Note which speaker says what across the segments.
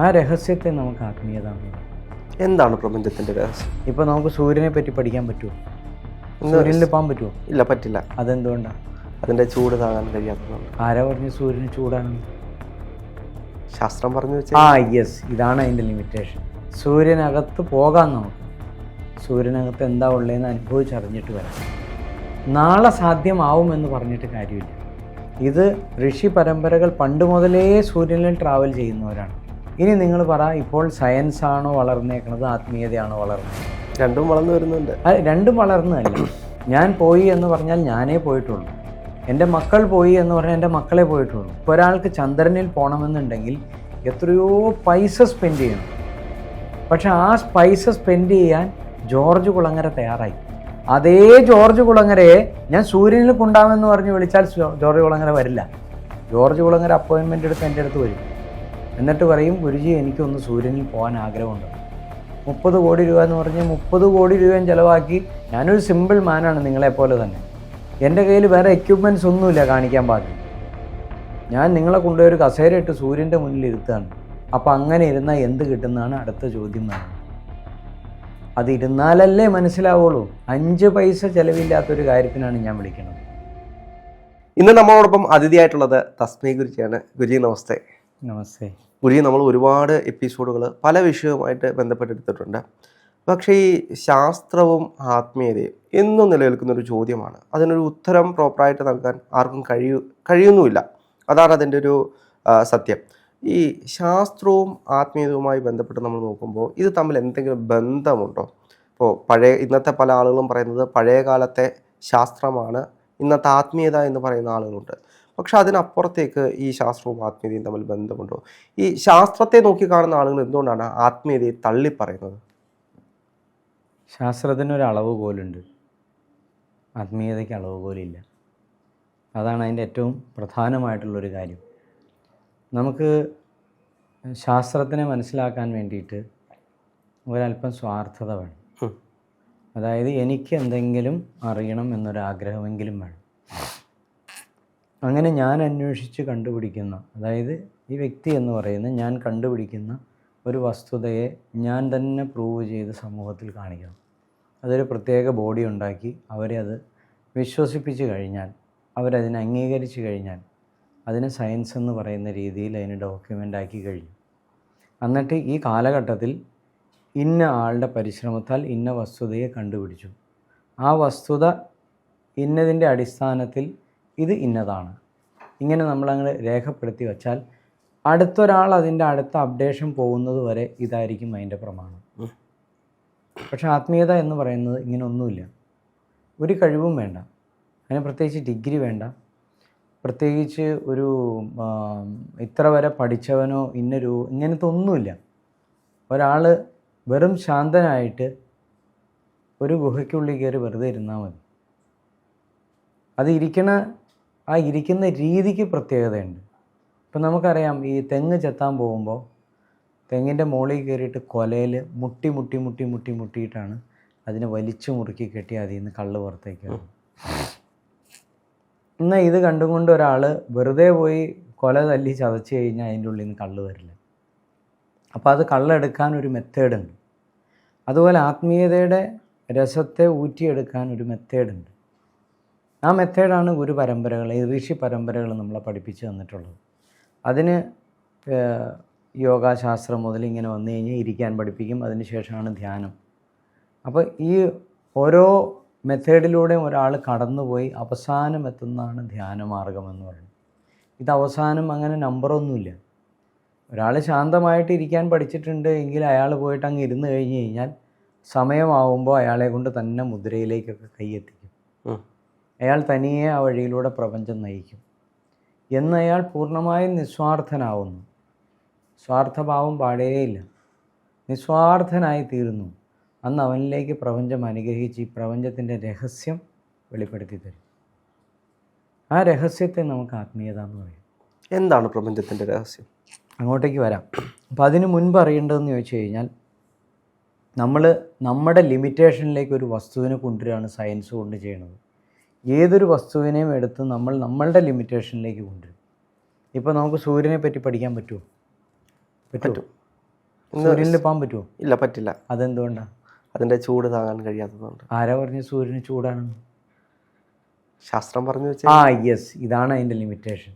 Speaker 1: ആ രഹസ്യത്തെ നമുക്ക് ആത്മീയത എന്ന് പറയും.
Speaker 2: എന്താണ് പ്രപഞ്ചത്തിൻ്റെ രഹസ്യം?
Speaker 1: ഇപ്പോൾ നമുക്ക് സൂര്യനെ പറ്റി പഠിക്കാൻ പറ്റുമോ? സൂര്യനിൽ പോകാൻ പറ്റുമോ?
Speaker 2: ഇല്ല, പറ്റില്ല.
Speaker 1: അതെന്തുകൊണ്ടാണ്?
Speaker 2: അതിൻ്റെ ചൂട് താങ്ങാൻ കഴിയാത്തതുകൊണ്ട്.
Speaker 1: ആരാ പറഞ്ഞു സൂര്യന് ചൂടാണെന്ന്?
Speaker 2: ശാസ്ത്രം പറഞ്ഞു വെച്ച.
Speaker 1: യെസ്, ഇതാണ് അതിൻ്റെ ലിമിറ്റേഷൻ. സൂര്യനകത്ത് പോകാം നമുക്ക്. സൂര്യനകത്ത് എന്താ ഉള്ളതെന്ന് അനുഭവിച്ചറിഞ്ഞിട്ട് വരാം. നാളെ സാധ്യമാവുമെന്ന് പറഞ്ഞിട്ട് കാര്യമില്ല. ഇത് ഋഷി പരമ്പരകൾ പണ്ട് മുതലേ സൂര്യനിൽ ട്രാവൽ ചെയ്യുന്നവരാണ്. ഇനി നിങ്ങൾ പറ, ഇപ്പോൾ സയൻസാണോ വളർന്നേക്കണത്, ആത്മീയതയാണോ വളർന്നത്?
Speaker 2: രണ്ടും വളർന്നു വരുന്നുണ്ട്.
Speaker 1: രണ്ടും വളർന്നതല്ല. ഞാൻ പോയി എന്ന് പറഞ്ഞാൽ ഞാനേ പോയിട്ടുള്ളൂ. എൻ്റെ മക്കൾ പോയി എന്ന് പറഞ്ഞാൽ എൻ്റെ മക്കളെ പോയിട്ടുള്ളൂ. ഇപ്പോൾ ഒരാൾക്ക് ചന്ദ്രനിൽ പോകണമെന്നുണ്ടെങ്കിൽ എത്രയോ പൈസ സ്പെൻഡ് ചെയ്യണം. പക്ഷെ ആ പൈസ സ്പെൻഡ് ചെയ്യാൻ ജോർജ് കുളങ്ങര തയ്യാറായി. അതേ ജോർജ് കുളങ്ങരയെ ഞാൻ സൂര്യനിൽ കൊണ്ടാമെന്ന് പറഞ്ഞ് വിളിച്ചാൽ ജോർജ് കുളങ്ങര വരില്ല. ജോർജ് കുളങ്ങര അപ്പോയിൻമെൻ്റ് എടുത്ത് എൻ്റെ അടുത്ത് വരും. എന്നിട്ട് പറയും, ഗുരുജി എനിക്കൊന്ന് സൂര്യനിൽ പോകാൻ ആഗ്രഹമുണ്ട്. 30 കോടി രൂപ എന്ന് പറഞ്ഞ് 30 കോടി രൂപയും ചിലവാക്കി. ഞാനൊരു സിമ്പിൾ മാനാണ്, നിങ്ങളെപ്പോലെ തന്നെ. എൻ്റെ കയ്യിൽ വേറെ എക്യുപ്മെൻറ്റ്സ് ഒന്നുമില്ല കാണിക്കാൻ പാടില്ല. ഞാൻ നിങ്ങളെ കൊണ്ടുപോയി ഒരു കസേര ഇട്ട് സൂര്യൻ്റെ മുന്നിൽ ഇരുത്താണ്. അപ്പം അങ്ങനെ ഇരുന്നാൽ എന്ത് കിട്ടുന്നതാണ് അടുത്ത ചോദ്യം വേണം. അത് ഇരുന്നാലല്ലേ മനസ്സിലാവുള്ളൂ. 5 പൈസ ചിലവില്ലാത്തൊരു കാര്യത്തിനാണ് ഞാൻ വിളിക്കുന്നത്.
Speaker 2: ഇന്ന് നമ്മളോടൊപ്പം അതിഥിയായിട്ടുള്ളത് തസ്മൈ ഗുരുജിയാണ്. ഗുരുജി നമസ്തേ.
Speaker 1: നമസ്തേ.
Speaker 2: ഗുരുജി, നമ്മൾ ഒരുപാട് എപ്പിസോഡുകൾ പല വിഷയവുമായിട്ട് ബന്ധപ്പെട്ടെടുത്തിട്ടുണ്ട്. പക്ഷേ ഈ ശാസ്ത്രവും ആത്മീയതയും എന്നും നിലനിൽക്കുന്നൊരു ചോദ്യമാണ്. അതിനൊരു ഉത്തരം പ്രോപ്പറായിട്ട് നൽകാൻ ആർക്കും കഴിയുന്നുമില്ല. അതാണ് അതിൻ്റെ ഒരു സത്യം. ഈ ശാസ്ത്രവും ആത്മീയതയുമായി ബന്ധപ്പെട്ട് നമ്മൾ നോക്കുമ്പോൾ ഇത് തമ്മിൽ എന്തെങ്കിലും ബന്ധമുണ്ടോ? ഇപ്പോൾ ഇന്നത്തെ പല ആളുകളും പറയുന്നത് പഴയ കാലത്തെ ശാസ്ത്രമാണ് ഇന്നത്തെ ആത്മീയത എന്ന് പറയുന്ന ആളുകളുണ്ട്. പക്ഷെ അതിനപ്പുറത്തേക്ക് ഈ ശാസ്ത്രവും ആത്മീയതയും തമ്മിൽ ബന്ധമുണ്ടോ? ഈ ശാസ്ത്രത്തെ നോക്കിക്കാണുന്ന ആളുകൾ എന്തുകൊണ്ടാണ് ആത്മീയതയെ തള്ളിപ്പറയുന്നത്?
Speaker 1: ശാസ്ത്രത്തിനൊരളവ് പോലുണ്ട്, ആത്മീയതയ്ക്ക് അളവ് പോലില്ല. അതാണ് അതിൻ്റെ ഏറ്റവും പ്രധാനമായിട്ടുള്ളൊരു കാര്യം. നമുക്ക് ശാസ്ത്രത്തിനെ മനസ്സിലാക്കാൻ വേണ്ടിയിട്ട് ഒരല്പം സ്വാർത്ഥത വേണം. അതായത് എനിക്ക് എന്തെങ്കിലും അറിയണം എന്നൊരാഗ്രഹമെങ്കിലും വേണം. അങ്ങനെ ഞാൻ അന്വേഷിച്ച് കണ്ടുപിടിക്കുന്ന, അതായത് ഈ വ്യക്തി എന്ന് പറയുന്നത് ഞാൻ കണ്ടുപിടിക്കുന്ന ഒരു വസ്തുതയെ ഞാൻ തന്നെ പ്രൂവ് ചെയ്ത് സമൂഹത്തിൽ കാണിക്കണം. അതൊരു പ്രത്യേക ബോഡി ഉണ്ടാക്കി അവരെ അത് വിശ്വസിപ്പിച്ച് കഴിഞ്ഞാൽ, അവരതിനെ അംഗീകരിച്ച് കഴിഞ്ഞാൽ, അതിന് സയൻസ് എന്ന് പറയുന്ന രീതിയിൽ അതിന് ഡോക്യുമെൻ്റ് ആക്കി കഴിഞ്ഞു. എന്നിട്ട് ഈ കാലഘട്ടത്തിൽ ഇന്ന ആളുടെ പരിശ്രമത്താൽ ഇന്ന വസ്തുതയെ കണ്ടുപിടിച്ചു. ആ വസ്തുത ഇന്നതിൻ്റെ അടിസ്ഥാനത്തിൽ ഇത് ഇന്നതാണ്. ഇങ്ങനെ നമ്മളങ്ങനെ രേഖപ്പെടുത്തി വച്ചാൽ അടുത്തൊരാൾ അതിൻ്റെ അടുത്ത അപ്ഡേഷൻ പോകുന്നത് വരെ ഇതായിരിക്കും അതിൻ്റെ പ്രമാണം. പക്ഷേ ആത്മീയത എന്ന് പറയുന്നത് ഇങ്ങനെ ഒന്നുമില്ല. ഒരു കഴിവും വേണ്ട, അതിന് പ്രത്യേകിച്ച് ഡിഗ്രി വേണ്ട, പ്രത്യേകിച്ച് ഒരു ഇത്ര വരെ പഠിച്ചവനോ ഇങ്ങനത്തെ ഒന്നുമില്ല. ഒരാൾ വെറും ശാന്തനായിട്ട് ഒരു ഗുഹയ്ക്കുള്ളിൽ കയറി വെറുതെ ഇരുന്നാൽ മതി. അത് ഇരിക്കുന്ന രീതിക്ക് പ്രത്യേകതയുണ്ട്. ഇപ്പം നമുക്കറിയാം, ഈ തെങ്ങ് ചെത്താൻ പോകുമ്പോൾ തെങ്ങിൻ്റെ മുകളിൽ കയറിയിട്ട് കൊലയിൽ മുട്ടിയിട്ടാണ് അതിനെ വലിച്ചു മുറുക്കി കെട്ടി അതിൽ നിന്ന് കള്ള് പുറത്തേക്ക്. എന്നാൽ ഇത് കണ്ടുകൊണ്ട് ഒരാൾ വെറുതെ പോയി കൊല തല്ലി ചതച്ച് കഴിഞ്ഞാൽ അതിൻ്റെ ഉള്ളിൽ നിന്ന് കള്ള് വരില്ല. അപ്പോൾ അത് കള്ളെടുക്കാൻ ഒരു മെത്തേഡുണ്ട്. അതുപോലെ ആത്മീയതയുടെ രസത്തെ ഊറ്റിയെടുക്കാൻ ഒരു മെത്തേഡുണ്ട്. ആ മെത്തേഡാണ് ഗുരുപരമ്പരകൾ, ഋഷി പരമ്പരകൾ നമ്മളെ പഠിപ്പിച്ച് തന്നിട്ടുള്ളത്. അതിന് യോഗാശാസ്ത്രം മുതൽ ഇങ്ങനെ വന്നു കഴിഞ്ഞാൽ ഇരിക്കാൻ പഠിപ്പിക്കും. അതിന് ശേഷമാണ് ധ്യാനം. അപ്പോൾ ഈ ഓരോ മെത്തേഡിലൂടെയും ഒരാൾ കടന്നുപോയി അവസാനം എത്തുന്നതാണ് ധ്യാനമാർഗമെന്ന് പറയുന്നത്. ഇത് അവസാനം അങ്ങനെ നമ്പറൊന്നുമില്ല. ഒരാൾ ശാന്തമായിട്ട് ഇരിക്കാൻ പഠിച്ചിട്ടുണ്ട് എങ്കിൽ അയാൾ പോയിട്ട് അങ്ങ് ഇരുന്ന് കഴിഞ്ഞ് കഴിഞ്ഞാൽ സമയമാവുമ്പോൾ അയാളെ കൊണ്ട് തന്നെ മുദ്രയിലേക്കൊക്കെ കൈയെത്തിക്കും. അയാൾ തനിയെ ആ വഴിയിലൂടെ പ്രപഞ്ചം നയിക്കും. എന്ന് അയാൾ പൂർണ്ണമായും നിസ്വാർത്ഥനാവുന്നു. സ്വാർത്ഥഭാവം പാടേയില്ല. നിസ്വാർത്ഥനായി തീരുന്നു. അന്ന് അവനിലേക്ക് പ്രപഞ്ചം അനുഗ്രഹിച്ച് ഈ പ്രപഞ്ചത്തിൻ്റെ രഹസ്യം വെളിപ്പെടുത്തി തരും. ആ രഹസ്യത്തെ നമുക്ക് ആത്മീയത എന്ന് പറയും.
Speaker 2: എന്താണ് പ്രപഞ്ചത്തിൻ്റെ രഹസ്യം?
Speaker 1: അങ്ങോട്ടേക്ക് വരാം. അപ്പം അതിന് മുൻപ് അറിയേണ്ടതെന്ന് ചോദിച്ചു കഴിഞ്ഞാൽ, നമ്മൾ നമ്മുടെ ലിമിറ്റേഷനിലേക്ക് ഒരു വസ്തുവിനെ കൊണ്ടുവരികയാണ് സയൻസ് കൊണ്ട് ചെയ്യണത്. ഏതൊരു വസ്തുവിനെയും എടുത്ത് നമ്മളുടെ ലിമിറ്റേഷനിലേക്ക് കൊണ്ടുവരും. ഇപ്പോൾ നമുക്ക് സൂര്യനെ പറ്റി പഠിക്കാൻ പറ്റുമോ? സൂര്യനിൽ പോകാൻ പറ്റുമോ?
Speaker 2: ഇല്ല, പറ്റില്ല.
Speaker 1: അതെന്തുകൊണ്ടാണ്?
Speaker 2: അതിൻ്റെ ചൂട് താങ്ങാൻ കഴിയാത്തതുകൊണ്ട്.
Speaker 1: ആരാ പറഞ്ഞ സൂര്യന് ചൂടാണെന്ന്?
Speaker 2: ശാസ്ത്രം പറഞ്ഞു വെച്ചാൽ.
Speaker 1: യെസ്, ഇതാണ് അതിൻ്റെ ലിമിറ്റേഷൻ.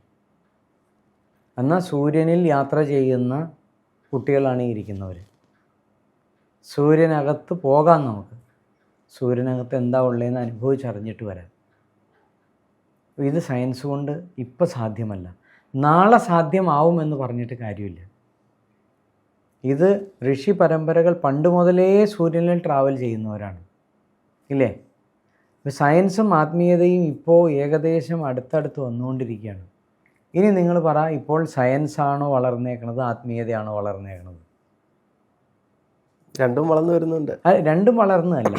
Speaker 1: എന്നാൽ സൂര്യനിൽ യാത്ര ചെയ്യുന്ന കുട്ടികളാണ് ഈ ഇരിക്കുന്നവർ. സൂര്യനകത്ത് പോകാം, നമുക്ക് സൂര്യനകത്ത് എന്താ ഉള്ളതെന്ന് അനുഭവിച്ചറിഞ്ഞിട്ട് വരാം. ഇത് സയൻസ് കൊണ്ട് ഇപ്പം സാധ്യമല്ല, നാളെ സാധ്യമാവുമെന്ന് പറഞ്ഞിട്ട് കാര്യമില്ല. ഇത് ഋഷി പരമ്പരകൾ പണ്ട് മുതലേ സൂര്യനിൽ ട്രാവൽ ചെയ്യുന്നവരാണ്, ഇല്ലേ? സയൻസും ആത്മീയതയും ഇപ്പോൾ ഏകദേശം അടുത്തടുത്ത് വന്നുകൊണ്ടിരിക്കുകയാണ്. ഇനി നിങ്ങൾ പറ, ഇപ്പോൾ സയൻസാണോ വളർന്നേക്കണത്, ആത്മീയതയാണോ വളർന്നേക്കണത്?
Speaker 2: രണ്ടും വളർന്നു വരുന്നുണ്ട്.
Speaker 1: രണ്ടും വളർന്നതല്ല.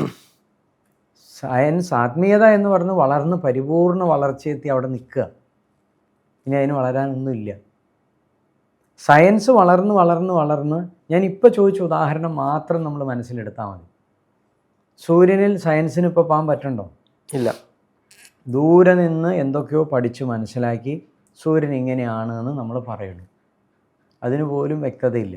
Speaker 1: സയൻസ്, ആത്മീയത എന്ന് പറഞ്ഞ് വളർന്ന് പരിപൂർണ്ണ വളർച്ചയെത്തി അവിടെ നിൽക്കുക. ഇനി അതിന് വളരാനൊന്നുമില്ല. സയൻസ് വളർന്ന് വളർന്ന് വളർന്ന്, ഞാൻ ഇപ്പോൾ ചോദിച്ച ഉദാഹരണം മാത്രം നമ്മൾ മനസ്സിലെടുത്താൽ മതി. സൂര്യനിൽ സയൻസിന് ഇപ്പോൾ പോകാൻ പറ്റണ്ടോ?
Speaker 2: ഇല്ല.
Speaker 1: ദൂരെ നിന്ന് എന്തൊക്കെയോ പഠിച്ച് മനസ്സിലാക്കി സൂര്യൻ ഇങ്ങനെയാണ് എന്ന് നമ്മൾ പറയുന്നു. അതിന് പോലും വ്യക്തതയില്ല.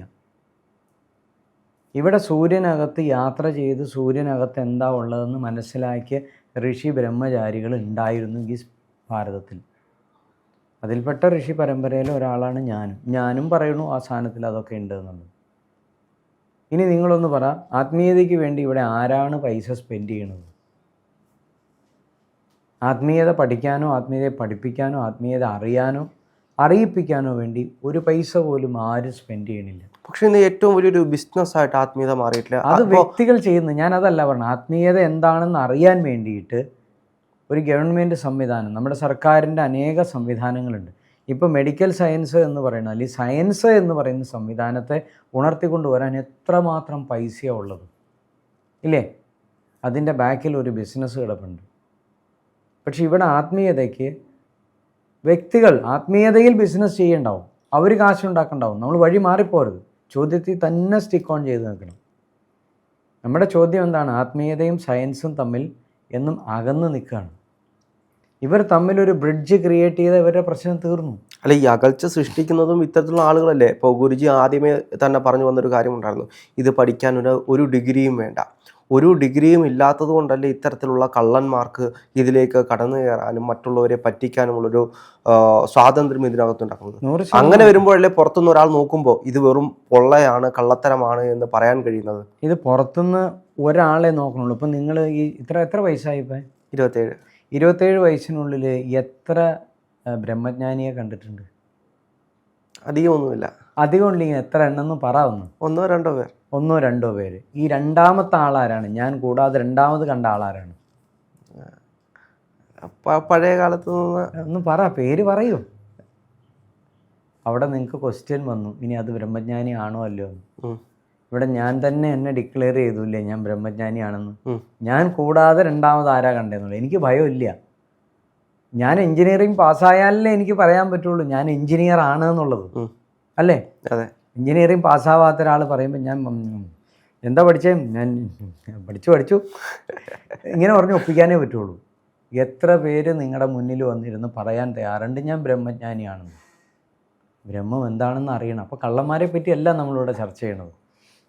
Speaker 1: ഇവിടെ സൂര്യനകത്ത് യാത്ര ചെയ്ത് സൂര്യനകത്ത് എന്താ ഉള്ളതെന്ന് മനസ്സിലാക്കിയ ഋഷി ബ്രഹ്മചാരികൾ ഉണ്ടായിരുന്നു ഈ ഭാരതത്തിൽ. അതിൽപ്പെട്ട ഋഷി പരമ്പരയിലെ ഒരാളാണ് ഞാനും പറയുന്നു ആ സ്ഥാനത്തിൽ അതൊക്കെ ഉണ്ട് എന്നുള്ളത്. ഇനി നിങ്ങളൊന്ന് പറ, ആത്മീയതയ്ക്ക് വേണ്ടി ഇവിടെ ആരാണ് പൈസ സ്പെൻഡ് ചെയ്യണത്? ആത്മീയത പഠിക്കാനോ ആത്മീയതയെ പഠിപ്പിക്കാനോ ആത്മീയത അറിയാനോ അറിയിപ്പിക്കാനോ വേണ്ടി ഒരു പൈസ പോലും ആരും സ്പെൻഡ് ചെയ്യണില്ല.
Speaker 2: പക്ഷേ ഇന്ന് ഏറ്റവും വലിയൊരു ബിസിനസ്സായിട്ട് ആത്മീയത മാറിയിട്ടില്ല.
Speaker 1: അത് വ്യക്തികൾ ചെയ്യുന്നു. ഞാനതല്ല പറഞ്ഞത്. ആത്മീയത എന്താണെന്ന് അറിയാൻ വേണ്ടിയിട്ട് ഒരു ഗവൺമെൻറ് സംവിധാനം, നമ്മുടെ സർക്കാരിൻ്റെ അനേക സംവിധാനങ്ങളുണ്ട്. ഇപ്പോൾ മെഡിക്കൽ സയൻസ് എന്ന് പറയുന്നത്, അല്ലെങ്കിൽ സയൻസ് എന്ന് പറയുന്ന സംവിധാനത്തെ ഉണർത്തിക്കൊണ്ടുവരാൻ എത്രമാത്രം പൈസയാണ് ഉള്ളത്, ഇല്ലേ? അതിൻ്റെ ബാക്കിൽ ഒരു ബിസിനസ് കിടപ്പുണ്ട്. പക്ഷെ ഇവിടെ ആത്മീയതയ്ക്ക് വ്യക്തികൾ ആത്മീയതയിൽ ബിസിനസ് ചെയ്യണ്ടാവും, അവർ കാശുണ്ടാക്കണ്ടാവും. നമ്മൾ വഴി മാറിപ്പോരുത്, ചോദ്യത്തിൽ തന്നെ സ്റ്റിക്ക് ഓൺ ചെയ്ത് നിൽക്കണം. നമ്മുടെ ചോദ്യം എന്താണ്? ആത്മീയതയും സയൻസും തമ്മിൽ എന്നും അകന്ന് നിൽക്കുകയാണ്. ഇവർ തമ്മിലൊരു ബ്രിഡ്ജ് ക്രിയേറ്റ് ചെയ്ത ഇവരുടെ പ്രശ്നം തീർന്നു.
Speaker 2: അല്ല, ഈ അകൽച്ച സൃഷ്ടിക്കുന്നതും ഇത്തരത്തിലുള്ള ആളുകളല്ലേ? ഇപ്പോൾ ഗുരുജി ആദ്യമേ തന്നെ പറഞ്ഞു വന്നൊരു കാര്യമുണ്ടായിരുന്നു, ഇത് പഠിക്കാൻ ഒരു ഡിഗ്രിയും വേണ്ട. ഒരു ഡിഗ്രിയും ഇല്ലാത്തത് കൊണ്ടല്ലേ ഇത്തരത്തിലുള്ള കള്ളന്മാർക്ക് ഇതിലേക്ക് കടന്നു കയറാനും മറ്റുള്ളവരെ പറ്റിക്കാനുമുള്ളൊരു സ്വാതന്ത്ര്യം ഇതിനകത്തുണ്ടാക്കുന്നത്. അങ്ങനെ വരുമ്പോഴല്ലേ പുറത്തുനിന്ന് ഒരാൾ നോക്കുമ്പോൾ ഇത് വെറും പൊള്ളയാണ്, കള്ളത്തരമാണ് എന്ന് പറയാൻ കഴിയുന്നത്.
Speaker 1: ഇത് പുറത്തുനിന്ന് ഒരാളെ നോക്കണുള്ളൂ. ഇപ്പം നിങ്ങൾ ഈ എത്ര വയസ്സായി? ഇപ്പം 27 വയസ്സിനുള്ളിൽ എത്ര ബ്രഹ്മജ്ഞാനിയെ കണ്ടിട്ടുണ്ട്?
Speaker 2: അധികമൊന്നുമില്ല.
Speaker 1: അധികമില്ലെങ്കിൽ എത്ര എണ്ണെന്ന് പറയാവുന്നു? ഒന്നോ രണ്ടോ പേര്. ഈ രണ്ടാമത്തെ ആളാരാണ്? ഞാൻ കൂടാതെ രണ്ടാമത് കണ്ട ആളാരാണ്?
Speaker 2: പഴയ കാലത്ത്
Speaker 1: ഒന്ന് പറ, പേര് പറയൂ. അവിടെ നിങ്ങൾക്ക് ക്വസ്റ്റ്യൻ വന്നു, ഇനി അത് ബ്രഹ്മജ്ഞാനി ആണോ അല്ലയോ എന്ന്. ഇവിടെ ഞാൻ തന്നെ എന്നെ ഡിക്ലെയർ ചെയ്തില്ലേ ഞാൻ ബ്രഹ്മജ്ഞാനിയാണെന്ന്. ഞാൻ കൂടാതെ രണ്ടാമത് ആരാ കണ്ടെന്നുള്ളത് എനിക്ക് ഭയമില്ല. ഞാൻ എഞ്ചിനീയറിംഗ് പാസ്സായാലേ എനിക്ക് പറയാൻ പറ്റുള്ളൂ ഞാൻ എഞ്ചിനീയർ ആണ് എന്നുള്ളത്, അല്ലേ?
Speaker 2: അതെ.
Speaker 1: എഞ്ചിനീയറിംഗ് പാസ്സാവാത്ത ഒരാൾ പറയുമ്പോൾ ഞാൻ എന്താ പഠിച്ചേ, ഞാൻ പഠിച്ചു ഇങ്ങനെ പറഞ്ഞ് ഒപ്പിക്കാനേ പറ്റുള്ളൂ. എത്ര പേര് നിങ്ങളുടെ മുന്നിൽ വന്നിരുന്ന് പറയാൻ തയ്യാറുണ്ട് ഞാൻ ബ്രഹ്മജ്ഞാനിയാണെന്ന്? ബ്രഹ്മം എന്താണെന്ന് അറിയണം. അപ്പോൾ കള്ളന്മാരെ പറ്റിയല്ല നമ്മളിവിടെ ചർച്ച ചെയ്യണത്.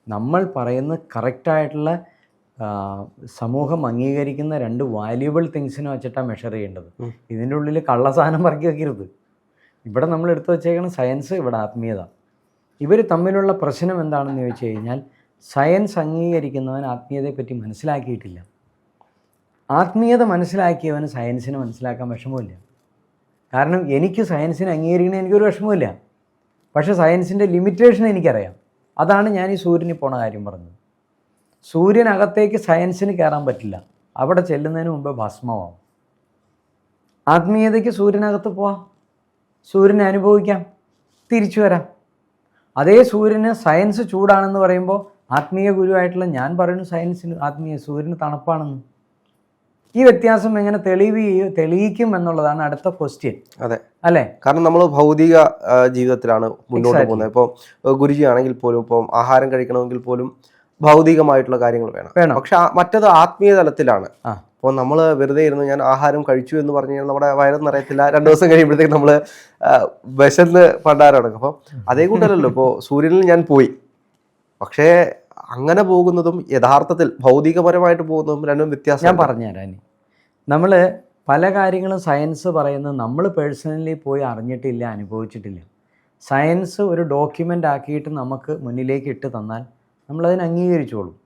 Speaker 1: നമ്മൾ പറയുന്ന കറക്റ്റായിട്ടുള്ള സമൂഹം അംഗീകരിക്കുന്ന 2 വാല്യുബിൾ തിങ്സിനെ വെച്ചിട്ടാണ് മെഷർ ചെയ്യേണ്ടത്. ഇതിൻ്റെ ഉള്ളിൽ കള്ളസാധനം പറക്കി വയ്ക്കരുത്. ഇവിടെ നമ്മൾ എടുത്തു വച്ചേക്കണം സയൻസ്, ഇവിടെ ആത്മീയത. ഇവർ തമ്മിലുള്ള പ്രശ്നം എന്താണെന്ന് ചോദിച്ചു കഴിഞ്ഞാൽ, സയൻസ് അംഗീകരിക്കുന്നവൻ ആത്മീയതയെപ്പറ്റി മനസ്സിലാക്കിയിട്ടില്ല. ആത്മീയത മനസ്സിലാക്കിയവന് സയൻസിനെ മനസ്സിലാക്കാൻ വിഷമമില്ല. കാരണം എനിക്ക് സയൻസിനെ അംഗീകരിക്കണേ എനിക്കൊരു വിഷമമില്ല. പക്ഷേ സയൻസിൻ്റെ ലിമിറ്റേഷൻ എനിക്കറിയാം. അതാണ് ഞാൻ ഈ സൂര്യനിൽ പോണ കാര്യം പറഞ്ഞത്. സൂര്യനകത്തേക്ക് സയൻസിന് കയറാൻ പറ്റില്ല, അവിടെ ചെല്ലുന്നതിന് മുമ്പ് ഭസ്മമാവും. ആത്മീയതയ്ക്ക് സൂര്യനകത്ത് പോവാം, സൂര്യനെ അനുഭവിക്കാം, തിരിച്ചു വരാം. അതേ സൂര്യന് സയൻസ് ചൂടാണെന്ന് പറയുമ്പോൾ ആത്മീയ ഗുരുവായിട്ടുള്ള ഞാൻ പറയുന്നു സയൻസിന് സൂര്യന് തണുപ്പാണെന്ന്. ഈ വ്യത്യാസം എങ്ങനെ തെളിയിക്കും എന്നുള്ളതാണ് അടുത്ത ക്വസ്റ്റ്യൻ.
Speaker 2: അതെ,
Speaker 1: അല്ലേ?
Speaker 2: കാരണം നമ്മൾ ഭൗതിക ജീവിതത്തിലാണ് മുന്നോട്ട് പോകുന്നത്. ഇപ്പോൾ ഗുരുജി ആണെങ്കിൽ പോലും ഇപ്പം ആഹാരം കഴിക്കണമെങ്കിൽ പോലും ഭൗതികമായിട്ടുള്ള കാര്യങ്ങൾ വേണം. പക്ഷെ മറ്റത് ആത്മീയ തലത്തിലാണ്. അപ്പോൾ നമ്മൾ വെറുതെ ഇരുന്ന് ഞാൻ ആഹാരം കഴിച്ചു എന്ന് പറഞ്ഞു കഴിഞ്ഞാൽ നമ്മുടെ വയറൊന്നും അറിയത്തില്ല. 2 ദിവസം കഴിയുമ്പോഴത്തേക്ക് നമ്മൾ വിശന്ന് പണ്ടാരം അടക്കും. അപ്പം അതേ കൂട്ടല്ലല്ലോ ഇപ്പോൾ സൂര്യനിൽ ഞാൻ പോയി, പക്ഷേ അങ്ങനെ പോകുന്നതും യഥാർത്ഥത്തിൽ ഭൗതികപരമായിട്ട് പോകുന്നതും രണ്ടും വ്യത്യാസം.
Speaker 1: ഞാൻ പറഞ്ഞുതരാം. നമ്മൾ പല കാര്യങ്ങളും സയൻസ് പറയുന്നത് നമ്മൾ പേഴ്സണലി പോയി അറിഞ്ഞിട്ടില്ല, അനുഭവിച്ചിട്ടില്ല. സയൻസ് ഒരു ഡോക്യുമെൻ്റ് ആക്കിയിട്ട് നമുക്ക് മുന്നിലേക്ക് ഇട്ട് തന്നാൽ നമ്മളതിനെ അംഗീകരിച്ചോളും.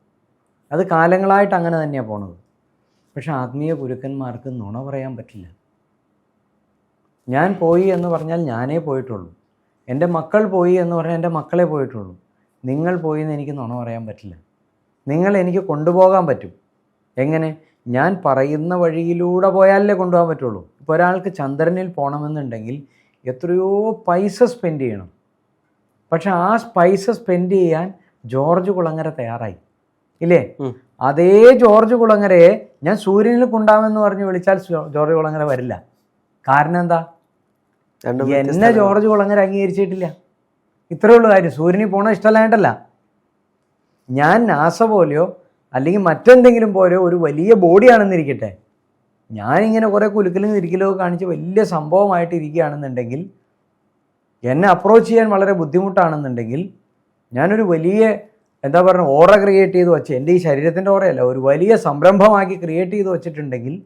Speaker 1: അത് കാലങ്ങളായിട്ട് അങ്ങനെ തന്നെയാണ് പോണത്. പക്ഷെ ആത്മീയ ഗുരുക്കന്മാർക്ക് നുണ പറയാൻ പറ്റില്ല. ഞാൻ പോയി എന്ന് പറഞ്ഞാൽ ഞാനേ പോയിട്ടുള്ളൂ. എൻ്റെ മക്കൾ പോയി എന്ന് പറഞ്ഞാൽ എൻ്റെ മക്കളെ പോയിട്ടുള്ളൂ. നിങ്ങൾ പോയി എന്ന് എനിക്ക് നുണ പറയാൻ പറ്റില്ല. നിങ്ങൾ എനിക്ക് കൊണ്ടുപോകാൻ പറ്റും. എങ്ങനെ? ഞാൻ പറയുന്ന വഴിയിലൂടെ പോയാലേ കൊണ്ടുപോകാൻ പറ്റുള്ളൂ. ഇപ്പോൾ ഒരാൾക്ക് ചന്ദ്രനിൽ പോകണമെന്നുണ്ടെങ്കിൽ എത്രയോ പൈസ സ്പെൻഡ് ചെയ്യണം. പക്ഷെ ആ പൈസ സ്പെൻഡ് ചെയ്യാൻ ജോർജ് കുളങ്ങര തയ്യാറായി, ഇല്ലേ? അതേ ജോർജ് കുളങ്ങരയെ ഞാൻ സൂര്യനിൽ കൊണ്ടാമെന്ന് പറഞ്ഞ് വിളിച്ചാൽ ജോർജ് കുളങ്ങര വരില്ല. കാരണം എന്താ? എന്നെ ജോർജ് കുളങ്ങര അംഗീകരിച്ചിട്ടില്ല. ഇത്രയേ ഉള്ളൂ കാര്യം. സൂര്യനിൽ പോകണ ഇഷ്ടമല്ലായിട്ടല്ല. ഞാൻ നാസ പോലെയോ അല്ലെങ്കിൽ മറ്റെന്തെങ്കിലും പോലെയോ ഒരു വലിയ ബോഡിയാണെന്നിരിക്കട്ടെ, ഞാനിങ്ങനെ കുറേ കുലുക്കലും ഇരിക്കലോ കാണിച്ച് വലിയ സംഭവമായിട്ട് ഇരിക്കുകയാണെന്നുണ്ടെങ്കിൽ, എന്നെ അപ്രോച്ച് ചെയ്യാൻ വളരെ ബുദ്ധിമുട്ടാണെന്നുണ്ടെങ്കിൽ, ഞാനൊരു വലിയ എന്താ പറയുക ഓറ ക്രിയേറ്റ് ചെയ്ത് വെച്ച്, എൻ്റെ ഈ ശരീരത്തിൻ്റെ ഓറയല്ല, ഒരു വലിയ സംരംഭമാക്കി ക്രിയേറ്റ് ചെയ്ത് വെച്ചിട്ടുണ്ടെങ്കിൽ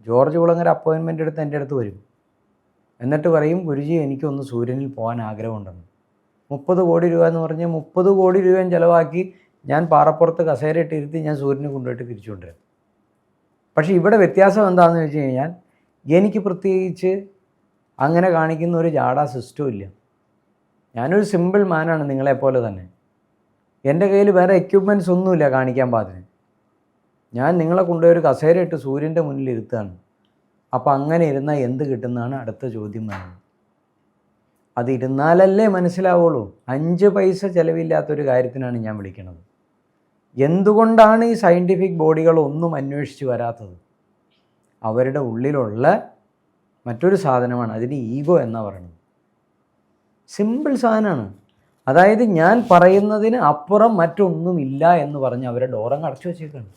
Speaker 1: ജോർജ് കുളങ്ങര അപ്പോയിൻമെൻ്റ് എടുത്ത് എൻ്റെ അടുത്ത് വരും. എന്നിട്ട് പറയും, ഗുരുജി എനിക്കൊന്ന് സൂര്യനിൽ പോകാൻ ആഗ്രഹമുണ്ടെന്ന്. 30 കോടി രൂപ എന്ന് പറഞ്ഞ് 30 കോടി രൂപയും ചിലവാക്കി ഞാൻ പാറപ്പുറത്ത് കസേര ഇട്ടിരുത്തി ഞാൻ സൂര്യനെ കൊണ്ടുപോയിട്ട് തിരിച്ചു കൊണ്ടുവരാം. പക്ഷേ ഇവിടെ വ്യത്യാസം എന്താണെന്ന് വെച്ച് കഴിഞ്ഞാൽ, എനിക്ക് പ്രത്യേകിച്ച് അങ്ങനെ കാണിക്കുന്ന ഒരു ജാടാ സിസ്റ്റവും ഇല്ല. ഞാനൊരു സിമ്പിൾ മാനാണ്, നിങ്ങളെപ്പോലെ തന്നെ. എൻ്റെ കയ്യിൽ വേറെ എക്യുപ്മെൻറ്റ്സ് ഒന്നുമില്ല കാണിക്കാൻ പാകത്തിന്. ഞാൻ നിങ്ങളെ കൊണ്ടുപോയി ഒരു കസേര ഇട്ട് സൂര്യൻ്റെ മുന്നിൽ ഇരുത്തുകയാണ്. അപ്പോൾ അങ്ങനെ ഇരുന്നാൽ എന്ത് കിട്ടുന്നതാണ് അടുത്ത ചോദ്യം വേണം. അത് ഇരുന്നാലല്ലേ മനസ്സിലാവുള്ളൂ. 5 പൈസ ചിലവില്ലാത്തൊരു കാര്യത്തിനാണ് ഞാൻ വിളിക്കുന്നത്. എന്തുകൊണ്ടാണ് ഈ സയൻറ്റിഫിക് ബോഡികളൊന്നും അന്വേഷിച്ച് വരാത്തത്? അവരുടെ ഉള്ളിലുള്ള മറ്റൊരു സാധനമാണ്, അതിന് ഈഗോ എന്നാണ് പറയുന്നത്. സിമ്പിൾ സാധനമാണ്. അതായത് ഞാൻ പറയുന്നതിന് അപ്പുറം മറ്റൊന്നുമില്ല എന്ന് പറഞ്ഞ് അവരെ ഡോറങ്ങ് അടച്ചു വെച്ചേക്കാണ്.